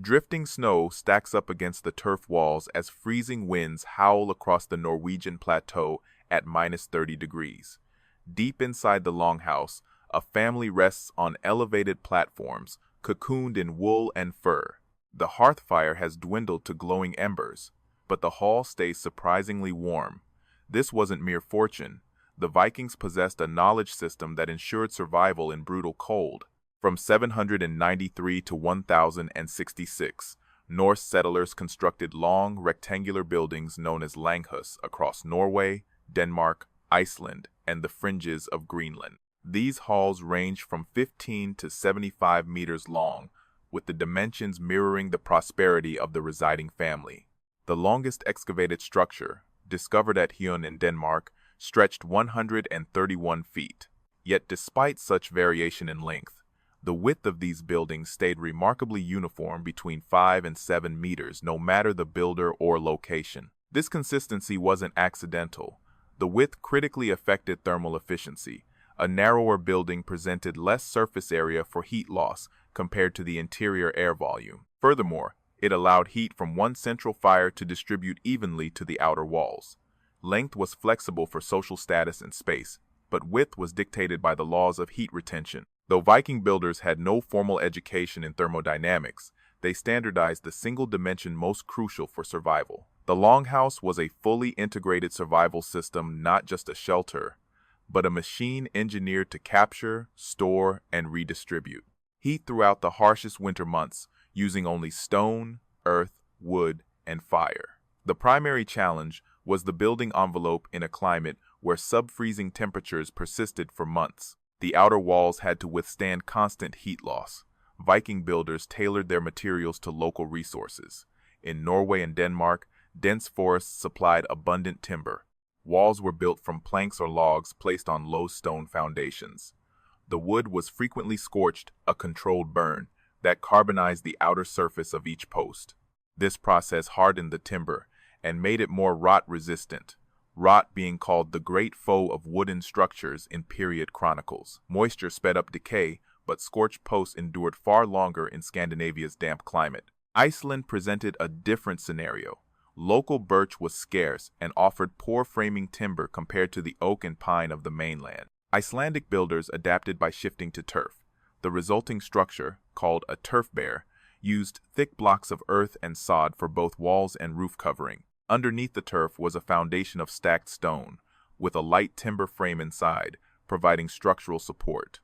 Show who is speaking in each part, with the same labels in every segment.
Speaker 1: Drifting snow stacks up against the turf walls as freezing winds howl across the Norwegian plateau at -30 degrees. Deep inside the longhouse, a family rests on elevated platforms, cocooned in wool and fur. The hearth fire has dwindled to glowing embers, but the hall stays surprisingly warm. This wasn't mere fortune. The Vikings possessed a knowledge system that ensured survival in brutal cold. From 793 to 1066, Norse settlers constructed long, rectangular buildings known as Longhouses across Norway, Denmark, Iceland, and the fringes of Greenland. These halls ranged from 15 to 75 meters long, with the dimensions mirroring the prosperity of the residing family. The longest excavated structure, discovered at Hjørring in Denmark, stretched 131 feet. Yet despite such variation in length, the width of these buildings stayed remarkably uniform between 5 and 7 meters, no matter the builder or location. This consistency wasn't accidental. The width critically affected thermal efficiency. A narrower building presented less surface area for heat loss compared to the interior air volume. Furthermore, it allowed heat from one central fire to distribute evenly to the outer walls. Length was flexible for social status and space, but width was dictated by the laws of heat retention. Though Viking builders had no formal education in thermodynamics, they standardized the single dimension most crucial for survival. The longhouse was a fully integrated survival system, not just a shelter, but a machine engineered to capture, store, and redistribute heat throughout the harshest winter months, using only stone, earth, wood, and fire. The primary challenge was the building envelope in a climate where sub-freezing temperatures persisted for months. The outer walls had to withstand constant heat loss. Viking builders tailored their materials to local resources. In Norway and Denmark, dense forests supplied abundant timber. Walls were built from planks or logs placed on low stone foundations. The wood was frequently scorched, a controlled burn, that carbonized the outer surface of each post. This process hardened the timber and made it more rot-resistant, rot being called the great foe of wooden structures in period chronicles. Moisture sped up decay, but scorched posts endured far longer in Scandinavia's damp climate. Iceland presented a different scenario. Local birch was scarce and offered poor framing timber compared to the oak and pine of the mainland. Icelandic builders adapted by shifting to turf. The resulting structure, called a turf bear, used thick blocks of earth and sod for both walls and roof covering. Underneath the turf was a foundation of stacked stone, with a light timber frame inside, providing structural support.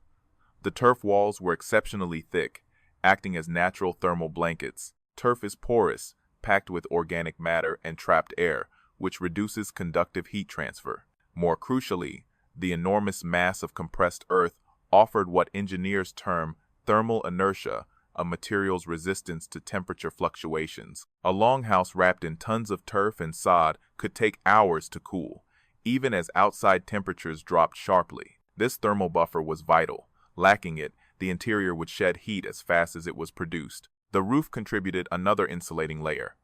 Speaker 1: The turf walls were exceptionally thick, acting as natural thermal blankets. Turf is porous, packed with organic matter and trapped air, which reduces conductive heat transfer. More crucially, the enormous mass of compressed earth offered what engineers term thermal inertia, a material's resistance to temperature fluctuations. A longhouse wrapped in tons of turf and sod could take hours to cool, even as outside temperatures dropped sharply. This thermal buffer was vital. Lacking it, the interior would shed heat as fast as it was produced. The roof contributed another insulating layer.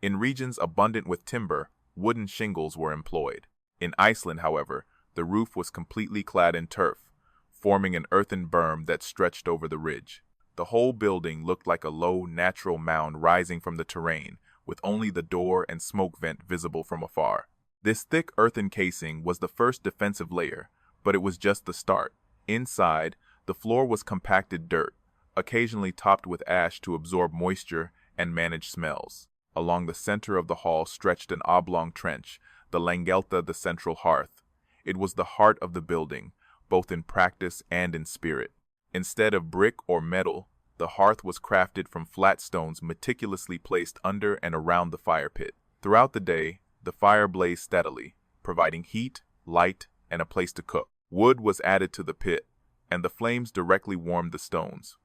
Speaker 1: In regions abundant with timber, wooden shingles were employed. In Iceland, however, the roof was completely clad in turf, forming an earthen berm that stretched over the ridge. The whole building looked like a low, natural mound rising from the terrain, with only the door and smoke vent visible from afar. This thick earthen casing was the first defensive layer, but it was just the start. Inside, the floor was compacted dirt, occasionally topped with ash to absorb moisture and manage smells. Along the center of the hall stretched an oblong trench, the Langelta, the central hearth. It was the heart of the building, both in practice and in spirit. Instead of brick or metal, the hearth was crafted from flat stones meticulously placed under and around the fire pit. Throughout the day, the fire blazed steadily, providing heat, light, and a place to cook. Wood was added to the pit, and the flames directly warmed the stones.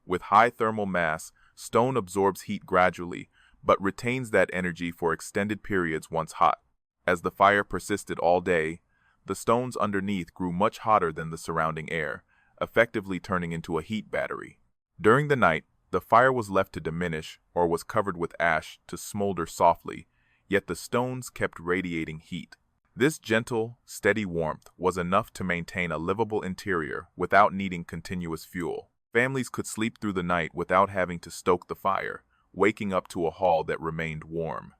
Speaker 1: With high thermal mass, stone absorbs heat gradually, but retains that energy for extended periods once hot. As the fire persisted all day, the stones underneath grew much hotter than the surrounding air, effectively turning into a heat battery. During the night, the fire was left to diminish or was covered with ash to smolder softly, yet the stones kept radiating heat. This gentle, steady warmth was enough to maintain a livable interior without needing continuous fuel. Families could sleep through the night without having to stoke the fire, waking up to a hall that remained warm.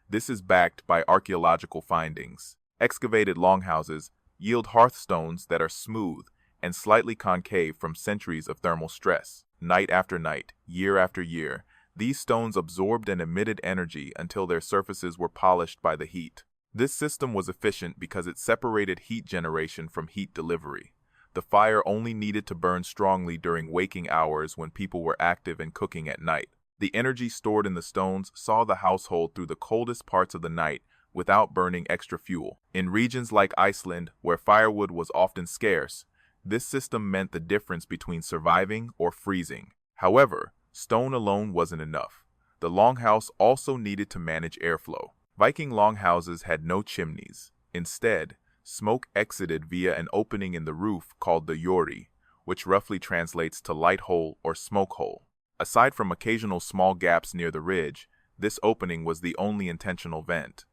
Speaker 1: This is backed by archaeological findings. Excavated longhouses yield hearthstones that are smooth and slightly concave from centuries of thermal stress. Night after night, year after year, these stones absorbed and emitted energy until their surfaces were polished by the heat. This system was efficient because it separated heat generation from heat delivery. The fire only needed to burn strongly during waking hours when people were active and cooking at night. The energy stored in the stones saw the household through the coldest parts of the night without burning extra fuel. In regions like Iceland, where firewood was often scarce, this system meant the difference between surviving or freezing. However, stone alone wasn't enough. The longhouse also needed to manage airflow. Viking longhouses had no chimneys. Instead, smoke exited via an opening in the roof called the yori, which roughly translates to light hole or smoke hole. Aside from occasional small gaps near the ridge, this opening was the only intentional vent.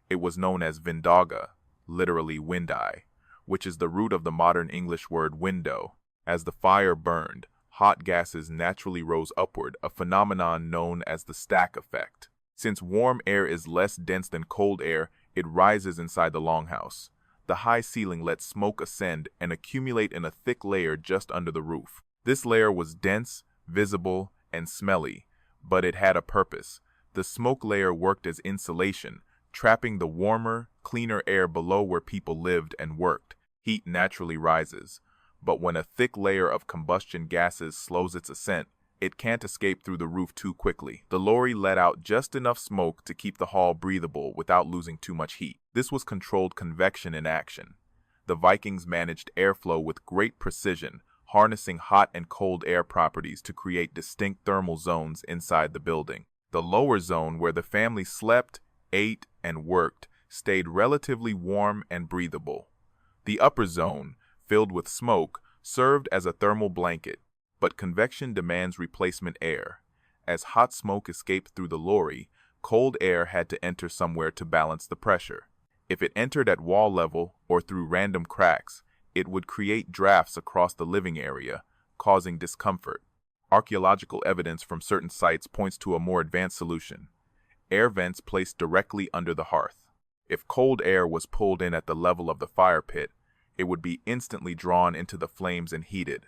Speaker 1: It was known as vindaga, literally wind eye, which is the root of the modern English word window. As the fire burned, hot gases naturally rose upward, a phenomenon known as the stack effect. Since warm air is less dense than cold air, it rises inside the longhouse. The high ceiling let smoke ascend and accumulate in a thick layer just under the roof. This layer was dense, visible, and smelly, but it had a purpose. The smoke layer worked as insulation, trapping the warmer, cleaner air below where people lived and worked. Heat naturally rises, but when a thick layer of combustion gases slows its ascent, it can't escape through the roof too quickly. The lorry let out just enough smoke to keep the hall breathable without losing too much heat. This was controlled convection in action. The Vikings managed airflow with great precision, harnessing hot and cold air properties to create distinct thermal zones inside the building. The lower zone, where the family slept, ate, and worked, stayed relatively warm and breathable. The upper zone, filled with smoke, served as a thermal blanket, but convection demands replacement air. As hot smoke escaped through the lorry, cold air had to enter somewhere to balance the pressure. If it entered at wall level or through random cracks, it would create drafts across the living area, causing discomfort. Archaeological evidence from certain sites points to a more advanced solution: air vents placed directly under the hearth. If cold air was pulled in at the level of the fire pit, it would be instantly drawn into the flames and heated.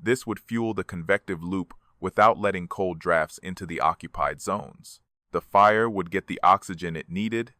Speaker 1: This would fuel the convective loop without letting cold drafts into the occupied zones. The fire would get the oxygen it needed,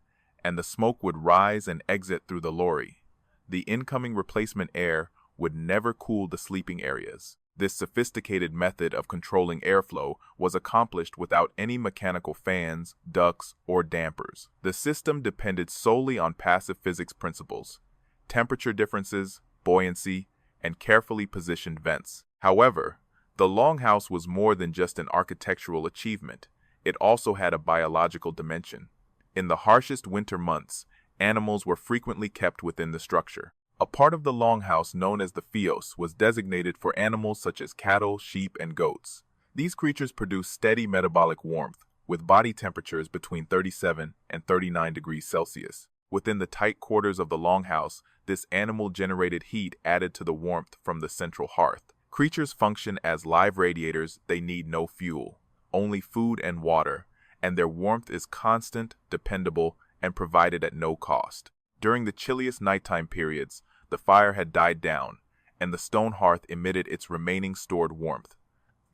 Speaker 1: and the smoke would rise and exit through the lorry. The incoming replacement air would never cool the sleeping areas. This sophisticated method of controlling airflow was accomplished without any mechanical fans, ducts, or dampers. The system depended solely on passive physics principles: temperature differences, buoyancy, and carefully positioned vents. However, the longhouse was more than just an architectural achievement. It also had a biological dimension. In the harshest winter months, animals were frequently kept within the structure. A part of the longhouse known as the fios was designated for animals such as cattle, sheep, and goats. These creatures produce steady metabolic warmth, with body temperatures between 37 and 39 degrees Celsius. Within the tight quarters of the longhouse, this animal-generated heat added to the warmth from the central hearth. Creatures function as live radiators. They need no fuel, only food and water, and their warmth is constant, dependable, and provided at no cost. During the chilliest nighttime periods, the fire had died down, and the stone hearth emitted its remaining stored warmth.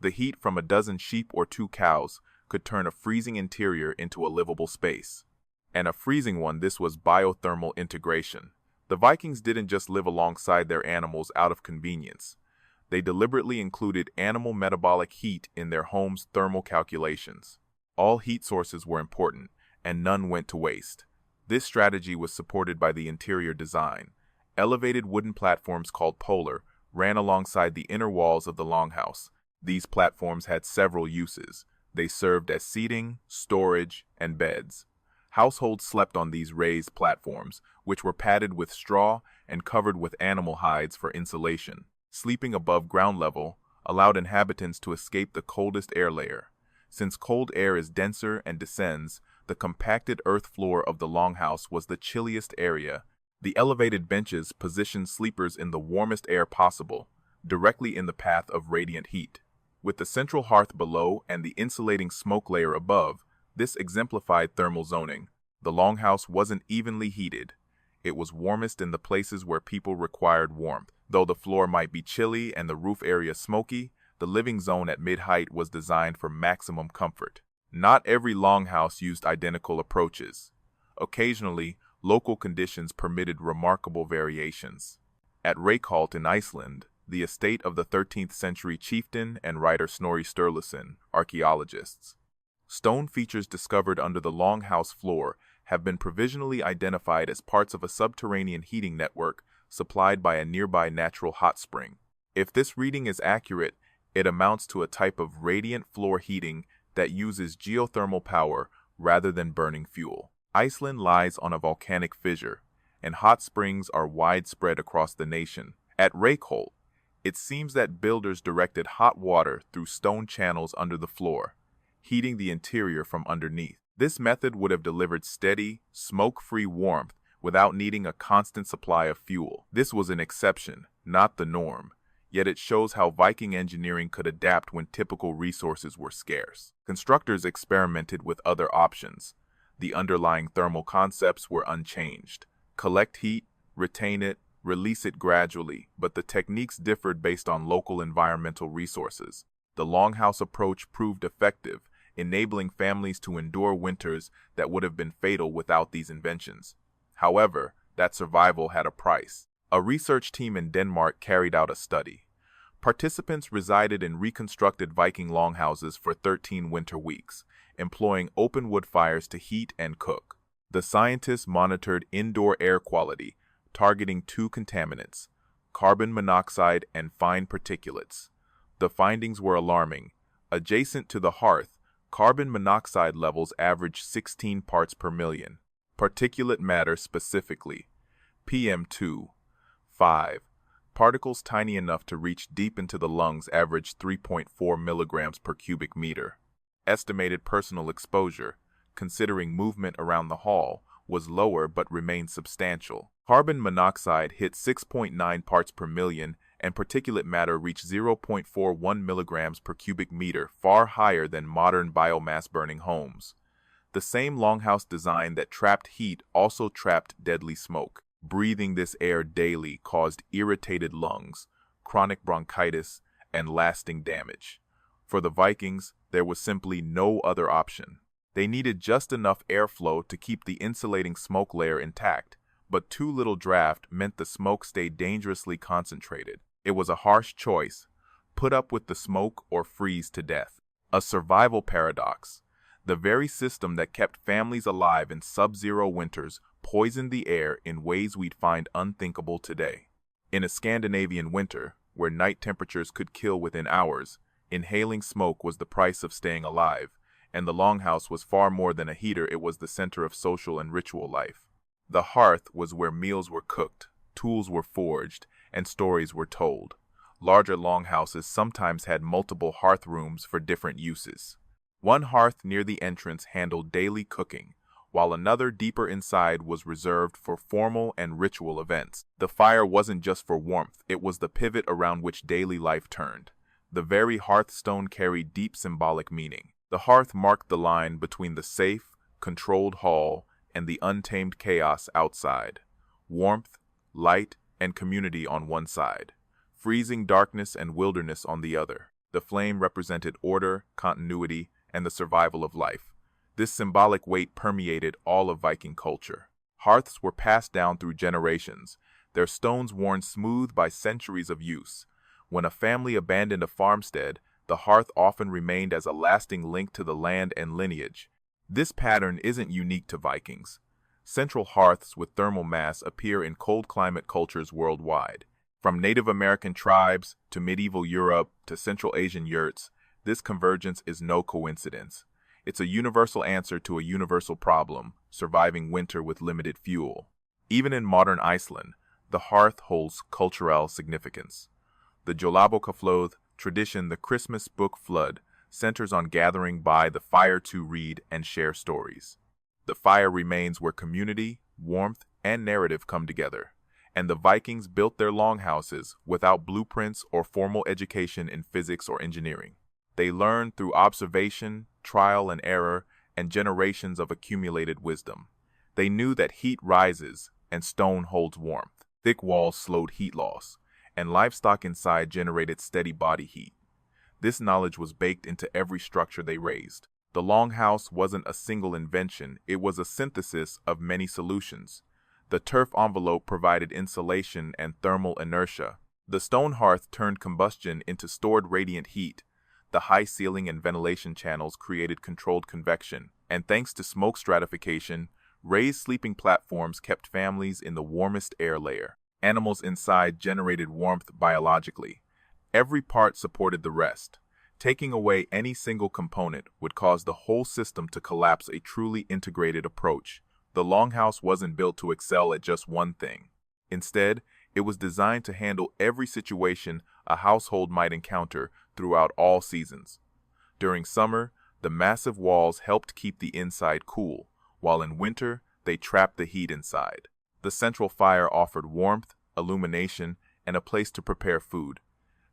Speaker 1: The heat from a dozen sheep or 2 cows could turn a freezing interior into a livable space. And a freezing one, this was biothermal integration. The Vikings didn't just live alongside their animals out of convenience. They deliberately included animal metabolic heat in their home's thermal calculations. All heat sources were important, and none went to waste. This strategy was supported by the interior design. Elevated wooden platforms called polar ran alongside the inner walls of the longhouse. These platforms had several uses. They served as seating, storage, and beds. Households slept on these raised platforms, which were padded with straw and covered with animal hides for insulation. Sleeping above ground level allowed inhabitants to escape the coldest air layer. Since cold air is denser and descends, the compacted earth floor of the longhouse was the chilliest area. The elevated benches positioned sleepers in the warmest air possible, directly in the path of radiant heat. With the central hearth below and the insulating smoke layer above, this exemplified thermal zoning. The longhouse wasn't evenly heated. It was warmest in the places where people required warmth. Though the floor might be chilly and the roof area smoky, the living zone at mid-height was designed for maximum comfort. Not every longhouse used identical approaches. Occasionally, local conditions permitted remarkable variations. At Reykholt in Iceland, the estate of the 13th century chieftain and writer Snorri Sturluson, archaeologists. Stone features discovered under the longhouse floor have been provisionally identified as parts of a subterranean heating network supplied by a nearby natural hot spring. If this reading is accurate, it amounts to a type of radiant floor heating that uses geothermal power rather than burning fuel. Iceland lies on a volcanic fissure, and hot springs are widespread across the nation. At Reykholt, it seems that builders directed hot water through stone channels under the floor, heating the interior from underneath. This method would have delivered steady, smoke-free warmth without needing a constant supply of fuel. This was an exception, not the norm, yet it shows how Viking engineering could adapt when typical resources were scarce. Constructors experimented with other options. The underlying thermal concepts were unchanged. Collect heat, retain it, release it gradually, but the techniques differed based on local environmental resources. The longhouse approach proved effective, enabling families to endure winters that would have been fatal without these inventions. However, that survival had a price. A research team in Denmark carried out a study. Participants resided in reconstructed Viking longhouses for 13 winter weeks, employing open wood fires to heat and cook. The scientists monitored indoor air quality, targeting two contaminants, carbon monoxide and fine particulates. The findings were alarming. Adjacent to the hearth, carbon monoxide levels averaged 16 parts per million. Particulate matter specifically, PM2.5. Particles tiny enough to reach deep into the lungs averaged 3.4 milligrams per cubic meter. Estimated personal exposure, considering movement around the hall, was lower but remained substantial. Carbon monoxide hit 6.9 parts per million and particulate matter reached 0.41 milligrams per cubic meter, far higher than modern biomass-burning homes. The same longhouse design that trapped heat also trapped deadly smoke. Breathing this air daily caused irritated lungs, chronic bronchitis, and lasting damage. For the Vikings, there was simply no other option. They needed just enough airflow to keep the insulating smoke layer intact, but too little draft meant the smoke stayed dangerously concentrated. It was a harsh choice: put up with the smoke or freeze to death. A survival paradox. The very system that kept families alive in sub-zero winters poisoned the air in ways we'd find unthinkable today. In a Scandinavian winter, where night temperatures could kill within hours, inhaling smoke was the price of staying alive, and the longhouse was far more than a heater. It was the center of social and ritual life. The hearth was where meals were cooked, tools were forged, and stories were told. Larger longhouses sometimes had multiple hearth rooms for different uses. One hearth near the entrance handled daily cooking, while another deeper inside was reserved for formal and ritual events. The fire wasn't just for warmth, it was the pivot around which daily life turned. The very hearthstone carried deep symbolic meaning. The hearth marked the line between the safe, controlled hall and the untamed chaos outside. Warmth, light, and community on one side, freezing darkness and wilderness on the other. The flame represented order, continuity, and the survival of life. This symbolic weight permeated all of Viking culture. Hearths were passed down through generations, their stones worn smooth by centuries of use. When a family abandoned a farmstead, the hearth often remained as a lasting link to the land and lineage. This pattern isn't unique to Vikings. Central hearths with thermal mass appear in cold climate cultures worldwide. From Native American tribes to medieval Europe to Central Asian yurts, this convergence is no coincidence. It's a universal answer to a universal problem, surviving winter with limited fuel. Even in modern Iceland, the hearth holds cultural significance. The Jólabókaflóð tradition, the Christmas book flood, centers on gathering by the fire to read and share stories. The fire remains where community, warmth, and narrative come together, and the Vikings built their longhouses without blueprints or formal education in physics or engineering. They learned through observation, trial and error, and generations of accumulated wisdom. They knew that heat rises and stone holds warmth. Thick walls slowed heat loss, and livestock inside generated steady body heat. This knowledge was baked into every structure they raised. The longhouse wasn't a single invention, it was a synthesis of many solutions. The turf envelope provided insulation and thermal inertia. The stone hearth turned combustion into stored radiant heat. The high ceiling and ventilation channels created controlled convection, and thanks to smoke stratification, raised sleeping platforms kept families in the warmest air layer. Animals inside generated warmth biologically. Every part supported the rest. Taking away any single component would cause the whole system to collapse. A truly integrated approach. The longhouse wasn't built to excel at just one thing. Instead, it was designed to handle every situation a household might encounter throughout all seasons. During summer, the massive walls helped keep the inside cool, while in winter, they trapped the heat inside. The central fire offered warmth, illumination, and a place to prepare food.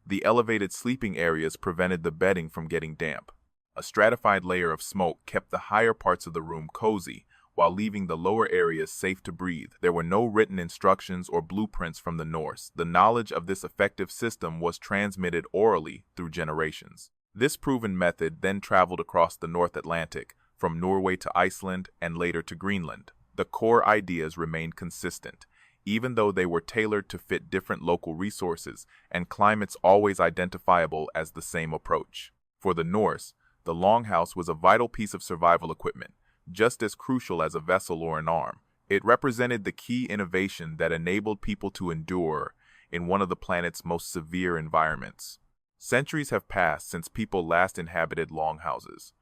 Speaker 1: The elevated sleeping areas prevented the bedding from getting damp. A stratified layer of smoke kept the higher parts of the room cozy, while leaving the lower areas safe to breathe. There were no written instructions or blueprints from the Norse. The knowledge of this effective system was transmitted orally through generations. This proven method then traveled across the North Atlantic, from Norway to Iceland and later to Greenland. The core ideas remained consistent, even though they were tailored to fit different local resources and climates always identifiable as the same approach. For the Norse, the longhouse was a vital piece of survival equipment, just as crucial as a vessel or an arm. It represented the key innovation that enabled people to endure in one of the planet's most severe environments. Centuries have passed since people last inhabited longhouses.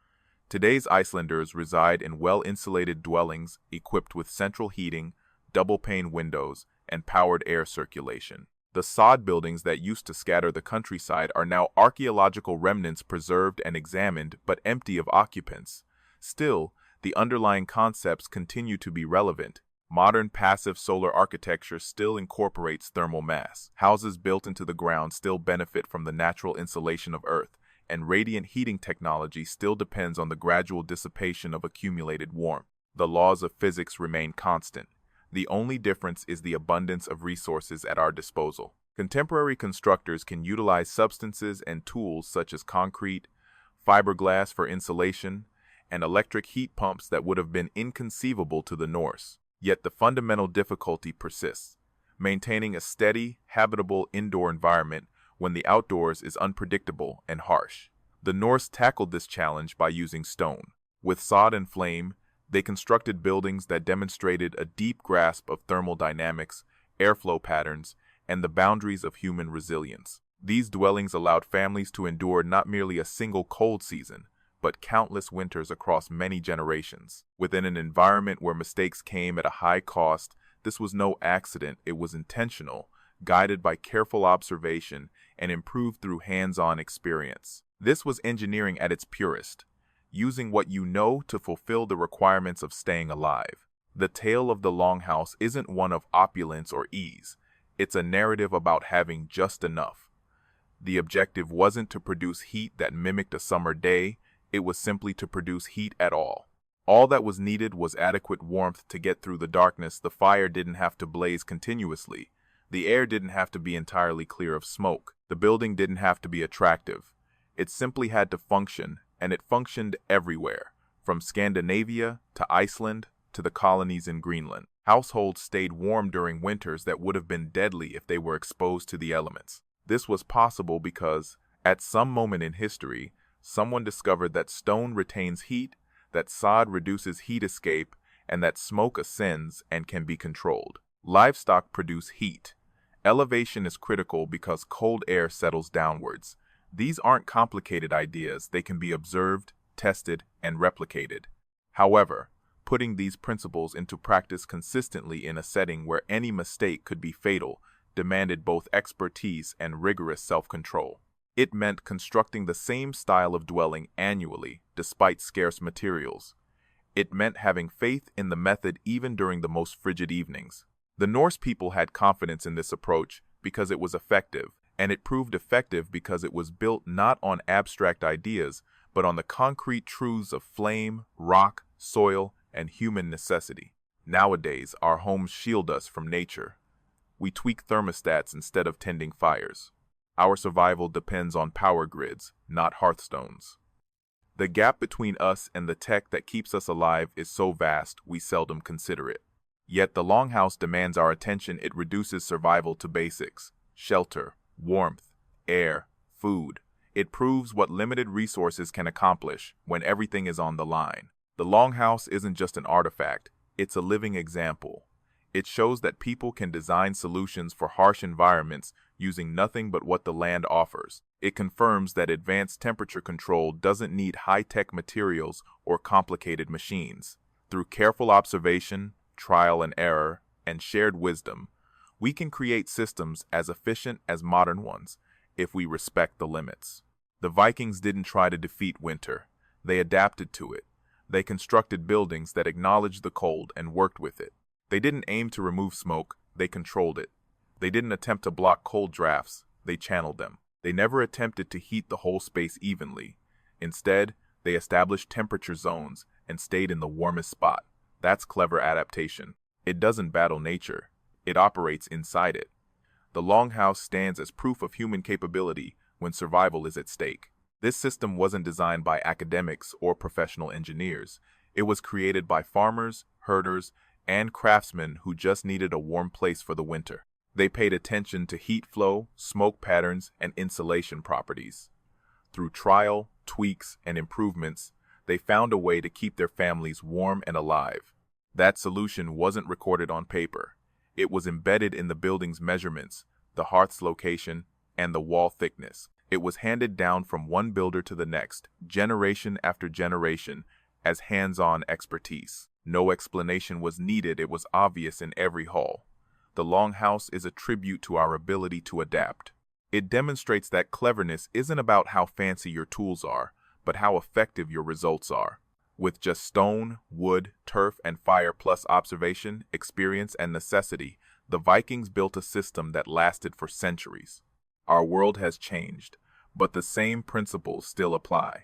Speaker 1: Today's Icelanders reside in well-insulated dwellings equipped with central heating, double-pane windows, and powered air circulation. The sod buildings that used to scatter the countryside are now archaeological remnants preserved and examined but empty of occupants. Still, the underlying concepts continue to be relevant. Modern passive solar architecture still incorporates thermal mass. Houses built into the ground still benefit from the natural insulation of Earth, and radiant heating technology still depends on the gradual dissipation of accumulated warmth. The laws of physics remain constant. The only difference is the abundance of resources at our disposal. Contemporary constructors can utilize substances and tools such as concrete, fiberglass for insulation, and electric heat pumps that would have been inconceivable to the Norse. Yet the fundamental difficulty persists, maintaining a steady, habitable indoor environment when the outdoors is unpredictable and harsh. The Norse tackled this challenge by using stone. With sod and flame, they constructed buildings that demonstrated a deep grasp of thermal dynamics, airflow patterns, and the boundaries of human resilience. These dwellings allowed families to endure not merely a single cold season, but countless winters across many generations. Within an environment where mistakes came at a high cost, this was no accident, it was intentional, guided by careful observation and improved through hands-on experience. This was engineering at its purest, using what you know to fulfill the requirements of staying alive. The tale of the longhouse isn't one of opulence or ease. It's a narrative about having just enough. The objective wasn't to produce heat that mimicked a summer day, it was simply to produce heat at all. All that was needed was adequate warmth to get through the darkness. The fire didn't have to blaze continuously. The air didn't have to be entirely clear of smoke. The building didn't have to be attractive. It simply had to function, and it functioned everywhere, from Scandinavia to Iceland to the colonies in Greenland. Households stayed warm during winters that would have been deadly if they were exposed to the elements. This was possible because, at some moment in history, someone discovered that stone retains heat, that sod reduces heat escape, and that smoke ascends and can be controlled. Livestock produce heat. Elevation is critical because cold air settles downwards. These aren't complicated ideas, they can be observed, tested, and replicated. However, putting these principles into practice consistently in a setting where any mistake could be fatal demanded both expertise and rigorous self-control. It meant constructing the same style of dwelling annually, despite scarce materials. It meant having faith in the method even during the most frigid evenings. The Norse people had confidence in this approach because it was effective, And it proved effective because it was built not on abstract ideas, but on the concrete truths of flame, rock, soil, and human necessity. Nowadays, our homes shield us from nature. We tweak thermostats instead of tending fires. Our survival depends on power grids, not hearthstones. The gap between us and the tech that keeps us alive is so vast we seldom consider it. Yet the Longhouse demands our attention. It reduces survival to basics: shelter, warmth, air, food. It proves what limited resources can accomplish when everything is on the line. The Longhouse isn't just an artifact, it's a living example. It shows that people can design solutions for harsh environments using nothing but what the land offers. It confirms that advanced temperature control doesn't need high-tech materials or complicated machines. Through careful observation, trial and error, and shared wisdom, we can create systems as efficient as modern ones if we respect the limits. The Vikings didn't try to defeat winter. They adapted to it. They constructed buildings that acknowledged the cold and worked with it. They didn't aim to remove smoke, they controlled it. They didn't attempt to block cold drafts, they channeled them. They never attempted to heat the whole space evenly. Instead, they established temperature zones and stayed in the warmest spot. That's clever adaptation. It doesn't battle nature, it operates inside it. The Longhouse stands as proof of human capability when survival is at stake. This system wasn't designed by academics or professional engineers. It was created by farmers, herders, and craftsmen who just needed a warm place for the winter. They paid attention to heat flow, smoke patterns, and insulation properties. Through trial, tweaks, and improvements, they found a way to keep their families warm and alive. That solution wasn't recorded on paper. It was embedded in the building's measurements, the hearth's location, and the wall thickness. It was handed down from one builder to the next, generation after generation, as hands-on expertise. No explanation was needed, it was obvious in every hall. The Longhouse is a tribute to our ability to adapt. It demonstrates that cleverness isn't about how fancy your tools are, but how effective your results are. With just stone, wood, turf, and fire plus observation, experience, and necessity, the Vikings built a system that lasted for centuries. Our world has changed, but the same principles still apply.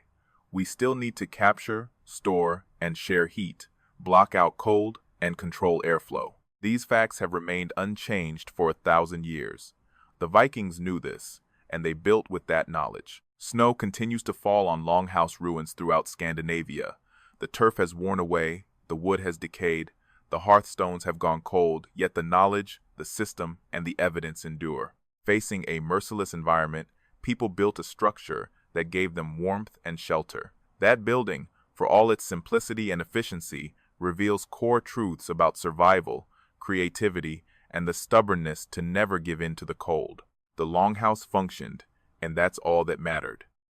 Speaker 1: We still need to capture, store, and share heat, block out cold, and control airflow. These facts have remained unchanged for 1,000 years. The Vikings knew this, and they built with that knowledge. Snow continues to fall on Longhouse ruins throughout Scandinavia. The turf has worn away, the wood has decayed, the hearthstones have gone cold, yet the knowledge, the system, and the evidence endure. Facing a merciless environment, people built a structure that gave them warmth and shelter. That building, for all its simplicity and efficiency, reveals core truths about survival, creativity, and the stubbornness to never give in to the cold. The Longhouse functioned, and that's all that mattered.